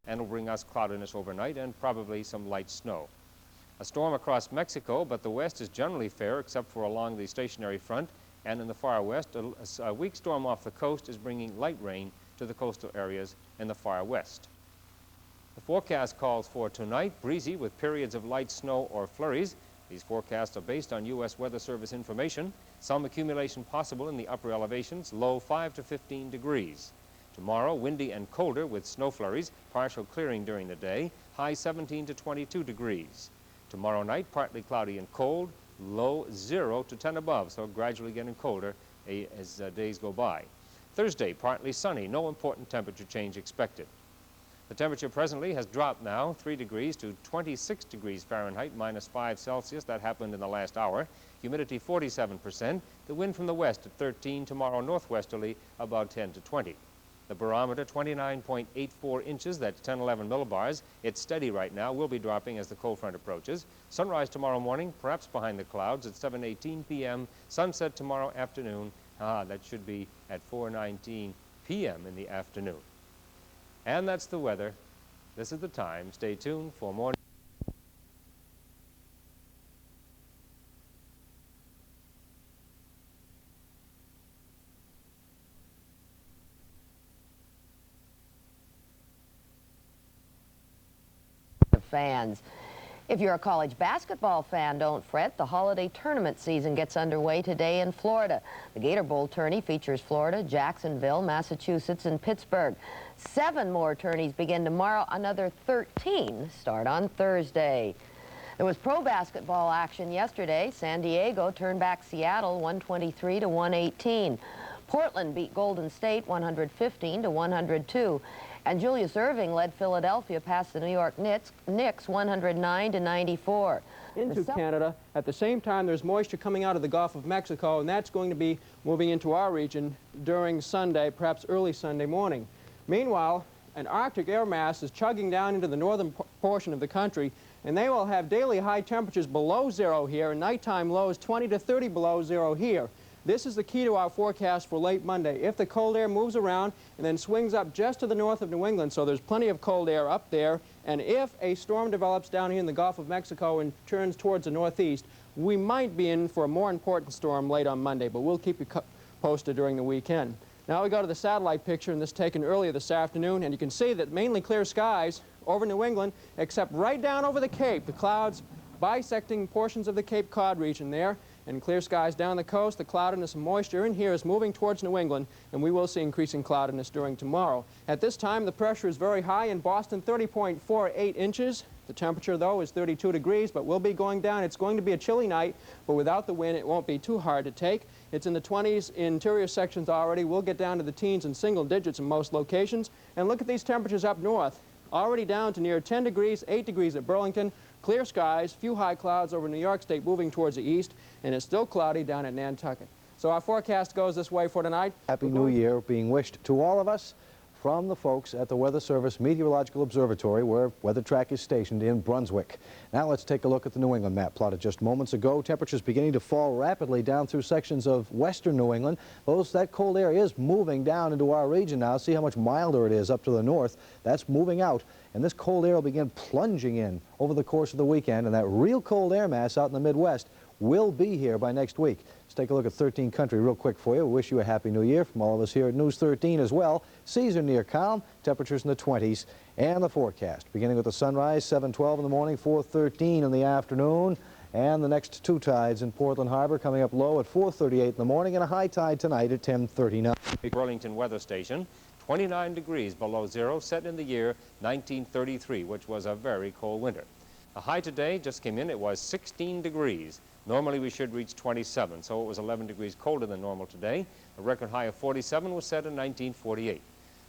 and will bring us cloudiness overnight and probably some light snow. A storm across Mexico, but the west is generally fair except for along the stationary front, and in the far west, a weak storm off the coast is bringing light rain to the coastal areas in the far west. The forecast calls for tonight breezy with periods of light snow or flurries. These forecasts are based on U.S. Weather Service information. Some accumulation possible in the upper elevations, low 5 to 15 degrees. Tomorrow, windy and colder with snow flurries, partial clearing during the day, high 17 to 22 degrees. Tomorrow night, partly cloudy and cold, low 0 to 10 above, so gradually getting colder as days go by. Thursday, partly sunny, no important temperature change expected. The temperature presently has dropped now 3 degrees to 26 degrees Fahrenheit, minus 5 Celsius. That happened in the last hour. Humidity 47%. The wind from the west at 13, tomorrow northwesterly about 10 to 20. The barometer 29.84 inches, that's 1011 millibars. It's steady right now, will be dropping as the cold front approaches. Sunrise tomorrow morning, perhaps behind the clouds at 7:18 p.m. Sunset tomorrow afternoon, that should be at 4:19 p.m. in the afternoon. And that's the weather. This is the time. Stay tuned for more. Fans. If you're a college basketball fan, don't fret. The holiday tournament season gets underway today in Florida. The Gator Bowl tourney features Florida, Jacksonville, Massachusetts, and Pittsburgh. 7 more tourneys begin tomorrow. Another 13 start on Thursday. There was pro basketball action yesterday. San Diego turned back Seattle 123 to 118. Portland beat Golden State 115 to 102. And Julius Erving led Philadelphia past the New York Knicks 109 to 94. Into Canada. At the same time, there's moisture coming out of the Gulf of Mexico, and that's going to be moving into our region during Sunday, perhaps early Sunday morning. Meanwhile, an Arctic air mass is chugging down into the northern portion of the country, and they will have daily high temperatures below 0 here and nighttime lows 20 to 30 below 0 here. This is the key to our forecast for late Monday. If the cold air moves around and then swings up just to the north of New England, so there's plenty of cold air up there, and if a storm develops down here in the Gulf of Mexico and turns towards the northeast, we might be in for a more important storm late on Monday, but we'll keep you posted during the weekend. Now we go to the satellite picture, and this taken earlier this afternoon, and you can see that mainly clear skies over New England, except right down over the Cape, the clouds bisecting portions of the Cape Cod region there. And clear skies down the coast. The cloudiness and moisture in here is moving towards New England, and we will see increasing cloudiness during tomorrow. At this time, the pressure is very high in Boston, 30.48 inches. The temperature, though, is 32 degrees, but will be going down. It's going to be a chilly night, but without the wind, it won't be too hard to take. It's in the 20s in interior sections already. We'll get down to the teens and single digits in most locations. And look at these temperatures up north. Already down to near 10 degrees, 8 degrees at Burlington. Clear skies, few high clouds over New York State moving towards the east, and it's still cloudy down at Nantucket. So our forecast goes this way for tonight. Happy New Year being wished to all of us from the folks at the Weather Service Meteorological Observatory, where WeatherTrack is stationed in Brunswick. Now let's take a look at the New England map plotted just moments ago. Temperatures beginning to fall rapidly down through sections of western New England. That cold air is moving down into our region now. See how much milder it is up to the north. That's moving out, and this cold air will begin plunging in over the course of the weekend, and that real cold air mass out in the Midwest will be here by next week. Let's take a look at 13 Country real quick for you. We wish you a Happy New Year from all of us here at News 13 as well. Seas are near calm, temperatures in the 20s, and the forecast. Beginning with the sunrise, 7:12 in the morning, 4:13 in the afternoon, and the next 2 tides in Portland Harbor coming up low at 4:38 in the morning, and a high tide tonight at 10:39. Burlington Weather Station, 29 degrees below 0, set in the year 1933, which was a very cold winter. A high today just came in. It was 16 degrees. Normally we should reach 27, so it was 11 degrees colder than normal today. A record high of 47 was set in 1948.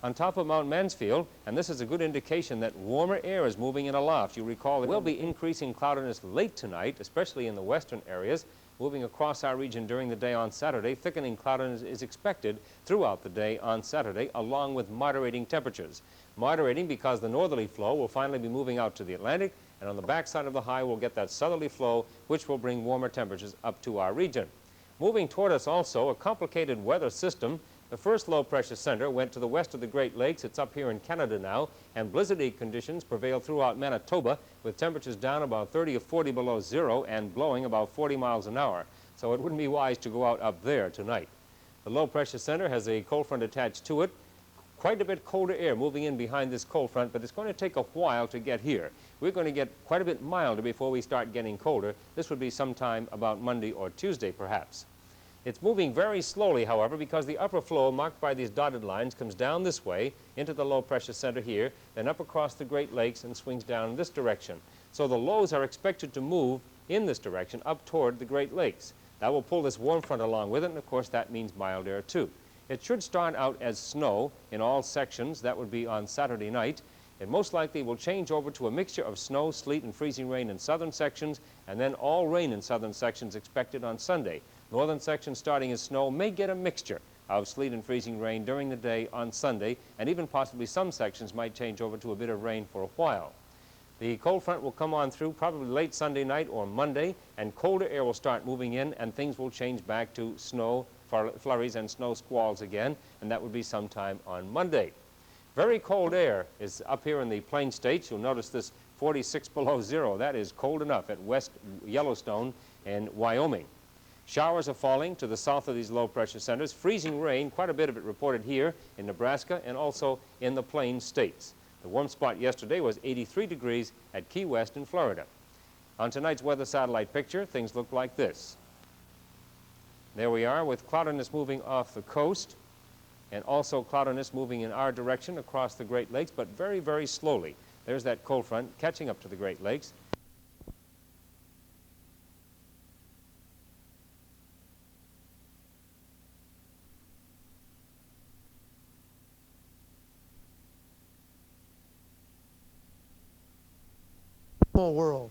On top of Mount Mansfield, and this is a good indication that warmer air is moving in aloft. You recall there will be increasing cloudiness late tonight, especially in the western areas, moving across our region during the day on Saturday. Thickening cloudiness is expected throughout the day on Saturday, along with moderating temperatures. Moderating because the northerly flow will finally be moving out to the Atlantic, and on the backside of the high we'll get that southerly flow, which will bring warmer temperatures up to our region. Moving toward us also, a complicated weather system The first low-pressure center went to the west of the Great Lakes. It's up here in Canada now, and blizzardy conditions prevail throughout Manitoba, with temperatures down about 30 or 40 below zero and blowing about 40 miles an hour. So it wouldn't be wise to go out up there tonight. The low-pressure center has a cold front attached to it. Quite a bit colder air moving in behind this cold front, but it's going to take a while to get here. We're going to get quite a bit milder before we start getting colder. This would be sometime about Monday or Tuesday, perhaps. It's moving very slowly, however, because the upper flow marked by these dotted lines comes down this way into the low-pressure center here, then up across the Great Lakes and swings down in this direction. So the lows are expected to move in this direction up toward the Great Lakes. That will pull this warm front along with it, and of course that means mild air too. It should start out as snow in all sections. That would be on Saturday night. It most likely will change over to a mixture of snow, sleet, and freezing rain in southern sections, and then all rain in southern sections expected on Sunday. Northern sections starting as snow may get a mixture of sleet and freezing rain during the day on Sunday, and even possibly some sections might change over to a bit of rain for a while. The cold front will come on through probably late Sunday night or Monday, and colder air will start moving in, and things will change back to snow, flurries, and snow squalls again, and that would be sometime on Monday. Very cold air is up here in the Plain States. You'll notice this 46 below zero. That is cold enough at West Yellowstone and Wyoming. Showers are falling to the south of these low-pressure centers. Freezing rain, quite a bit of it reported here in Nebraska and also in the Plain States. The warm spot yesterday was 83 degrees at Key West in Florida. On tonight's weather satellite picture, things look like this. There we are with cloudiness moving off the coast and also cloudiness moving in our direction across the Great Lakes, but very, very slowly. There's that cold front catching up to the Great Lakes. World.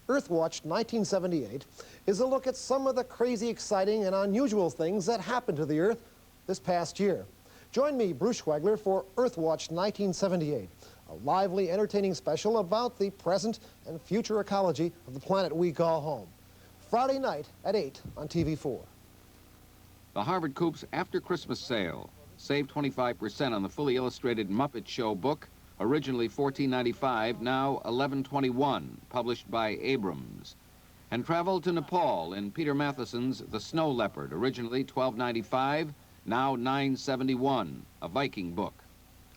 Earthwatch 1978 is a look at some of the crazy, exciting, and unusual things that happened to the Earth this past year. Join me, Bruce Schwegler, for Earthwatch 1978, a lively, entertaining special about the present and future ecology of the planet we call home. Friday night at 8 on TV4. The Harvard Coop's After Christmas Sale. Save 25% on the fully illustrated Muppet Show book, originally $14.95, now $11.21, published by Abrams. And travel to Nepal in Peter Matheson's The Snow Leopard, originally $12.95, now $9.71, a Viking book.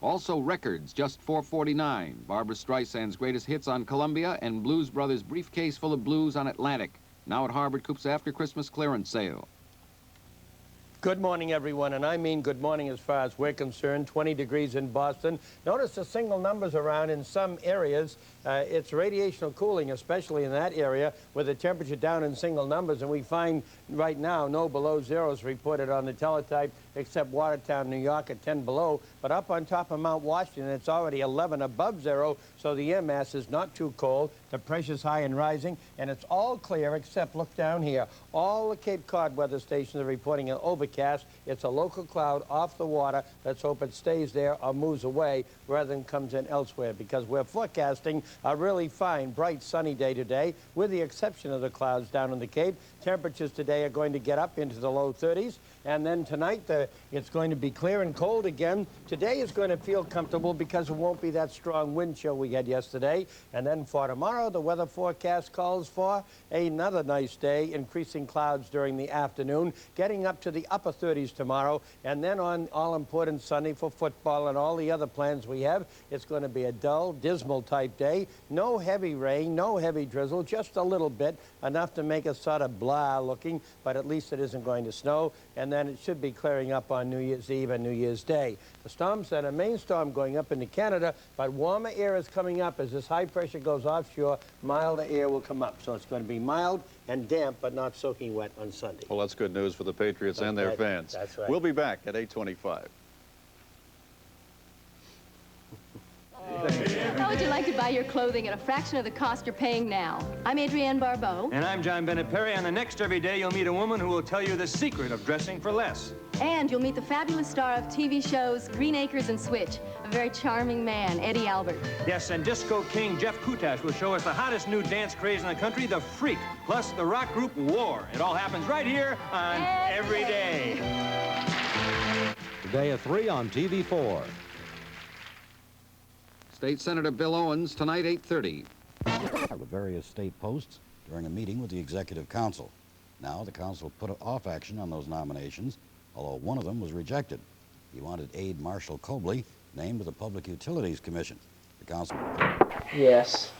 Also Records, just $4.49, Barbra Streisand's greatest hits on Columbia and Blues Brothers' Briefcase Full of Blues on Atlantic, now at Harvard Coop's After Christmas Clearance Sale. Good morning, everyone, and I mean good morning as far as we're concerned. 20 degrees in Boston. Notice the single numbers around in some areas. It's radiational cooling, especially in that area, with the temperature down in single numbers, and we find right now no below zeros reported on the teletype, except Watertown, New York at 10 below. But up on top of Mount Washington, it's already 11 above zero, so the air mass is not too cold. The pressure's high and rising, and it's all clear except, look down here, all the Cape Cod weather stations are reporting an overcast. It's a local cloud off the water. Let's hope it stays there or moves away rather than comes in elsewhere, because we're forecasting a really fine, bright, sunny day today, with the exception of the clouds down in the Cape. Temperatures today are going to get up into the low 30s, and then tonight it's going to be clear and cold again. Today is going to feel comfortable because it won't be that strong wind chill we had yesterday. And then for tomorrow, the weather forecast calls for another nice day, increasing clouds during the afternoon, getting up to the upper 30s tomorrow, and then on all-important Sunday for football and all the other plans we have, it's going to be a dull, dismal type day. No heavy rain, no heavy drizzle, just a little bit, enough to make us sort of blah looking, but at least it isn't going to snow, and then it should be clearing up on New Year's Eve and New Year's Day. The storm center, main storm going up into Canada, but warmer air is coming up as this high pressure goes offshore. Milder air will come up, so it's going to be mild and damp, but not soaking wet on Sunday. Well, that's good news for the Patriots and their fans. That's right. We'll be back at 8:25. How would you like to buy your clothing at a fraction of the cost you're paying now? I'm Adrienne Barbeau. And I'm John Bennett Perry. On the next Every Day, you'll meet a woman who will tell you the secret of dressing for less. And you'll meet the fabulous star of TV shows Green Acres and Switch, a very charming man, Eddie Albert. Yes, and disco king Jeff Kutash will show us the hottest new dance craze in the country, The Freak, plus the rock group War. It all happens right here on Every Day. today at 3 on TV4. State Senator Bill Owens, tonight, 8:30. The various state posts during a meeting with the Executive Council. Now the council put off action on those nominations, although one of them was rejected. He wanted Aide Marshall Cobley named to the Public Utilities Commission. The council... Yes.